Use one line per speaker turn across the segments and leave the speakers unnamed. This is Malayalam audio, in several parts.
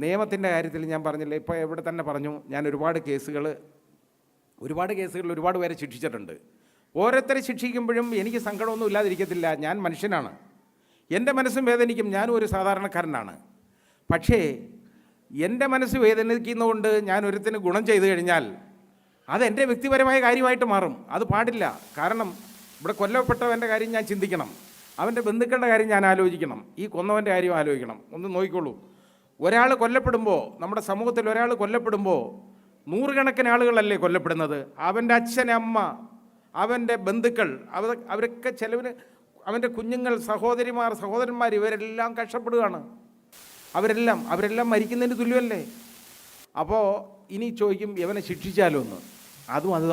നിയമത്തിൻ്റെ കാര്യത്തിൽ ഞാൻ പറഞ്ഞില്ല, ഇപ്പോൾ ഇവിടെ തന്നെ പറഞ്ഞു, ഞാൻ ഒരുപാട് കേസുകളിൽ ഒരുപാട് പേരെ ശിക്ഷിച്ചിട്ടുണ്ട്. ഓരോരുത്തരെ ശിക്ഷിക്കുമ്പോഴും എനിക്ക് സങ്കടമൊന്നും ഇല്ലാതിരിക്കത്തില്ല. ഞാൻ മനുഷ്യനാണ്, എൻ്റെ മനസ്സും വേദനിക്കും, ഞാനും ഒരു സാധാരണക്കാരനാണ്. പക്ഷേ എൻ്റെ മനസ്സ് വേദനിക്കുന്നതുകൊണ്ട് ഞാൻ ഒരുത്തിന് ഗുണം ചെയ്തു കഴിഞ്ഞാൽ അതെൻ്റെ വ്യക്തിപരമായ കാര്യമായിട്ട് മാറും. അത് പാടില്ല. കാരണം ഇവിടെ കൊല്ലപ്പെട്ടവൻ്റെ കാര്യം ഞാൻ ചിന്തിക്കണം, അവൻ്റെ ബന്ധുക്കളുടെ കാര്യം ഞാൻ ആലോചിക്കണം, ഈ കൊന്നവൻ്റെ കാര്യം ആലോചിക്കണം. ഒന്ന് നോക്കിക്കോളൂ, ഒരാൾ കൊല്ലപ്പെടുമ്പോൾ, നമ്മുടെ സമൂഹത്തിൽ ഒരാൾ കൊല്ലപ്പെടുമ്പോൾ നൂറുകണക്കിന് ആളുകളല്ലേ കൊല്ലപ്പെടുന്നത്. അവൻ്റെ അച്ഛൻ, അമ്മ, അവൻ്റെ ബന്ധുക്കൾ, അവരൊക്കെ ചിലവിന്, അവൻ്റെ കുഞ്ഞുങ്ങൾ, സഹോദരന്മാർ ഇവരെല്ലാം കഷ്ടപ്പെടുകയാണ്. അവരെല്ലാം മരിക്കുന്നതിന് തുല്യമല്ലേ. അപ്പോൾ ഇനി ചോദിക്കും, യവനെ ശിക്ഷിച്ചാലോ എന്ന്.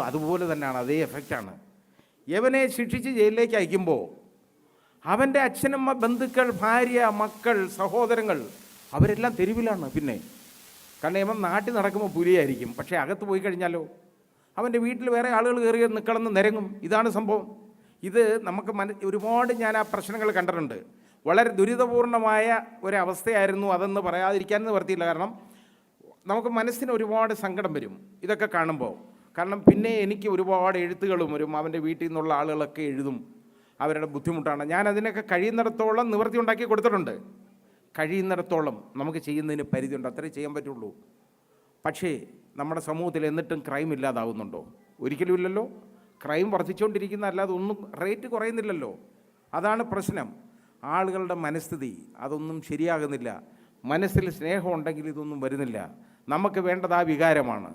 അതുപോലെ തന്നെയാണ്, അതേ എഫക്റ്റാണ്. യവനെ ശിക്ഷിച്ച് ജയിലിലേക്ക് അയക്കുമ്പോൾ അവൻ്റെ അച്ഛനമ്മ, ബന്ധുക്കൾ, ഭാര്യ, മക്കൾ, സഹോദരങ്ങൾ അവരെല്ലാം തെരുവിലാണ്. പിന്നെ കാരണം യവൻ നാട്ടിൽ നടക്കുമ്പോൾ പുലിയായിരിക്കും, പക്ഷേ അകത്ത് പോയി കഴിഞ്ഞാലോ അവൻ്റെ വീട്ടിൽ വേറെ ആളുകൾ കയറി നിൽക്കണമെന്ന് നിരങ്ങും. ഇതാണ് സംഭവം. ഇത് നമുക്ക് ഒരുപാട് ഞാൻ ആ പ്രശ്നങ്ങൾ കണ്ടിട്ടുണ്ട്. വളരെ ദുരിതപൂർണമായ ഒരവസ്ഥയായിരുന്നു അതെന്ന് പറയാതിരിക്കാൻ നിവർത്തിയില്ല. കാരണം നമുക്ക് മനസ്സിന് ഒരുപാട് സങ്കടം വരും ഇതൊക്കെ കാണുമ്പോൾ. കാരണം പിന്നെ എനിക്ക് ഒരുപാട് എഴുത്തുകളും അവൻ്റെ വീട്ടിൽ നിന്നുള്ള ആളുകളൊക്കെ എഴുതും, അവരുടെ ബുദ്ധിമുട്ടാണ്. ഞാൻ അതിനൊക്കെ കഴിയുന്നിടത്തോളം നിവൃത്തി ഉണ്ടാക്കി കൊടുത്തിട്ടുണ്ട്. കഴിയുന്നിടത്തോളം നമുക്ക് ചെയ്യുന്നതിന് പരിധിയുണ്ട്, അത്രേ ചെയ്യാൻ പറ്റുള്ളൂ. പക്ഷേ നമ്മുടെ സമൂഹത്തിൽ എന്നിട്ടും ക്രൈം ഇല്ലാതാവുന്നുണ്ടോ? ഒരിക്കലും ഇല്ലല്ലോ. ക്രൈം വർദ്ധിച്ചുകൊണ്ടിരിക്കുന്ന, അല്ലാതെ ഒന്നും റേറ്റ് കുറയുന്നില്ലല്ലോ. അതാണ് പ്രശ്നം. ആളുകളുടെ മനസ്ഥിതി അതൊന്നും ശരിയാകുന്നില്ല. മനസ്സിൽ സ്നേഹം ഉണ്ടെങ്കിൽ ഇതൊന്നും വരുന്നില്ല. നമുക്ക് വേണ്ടത് ആ വികാരമാണ്.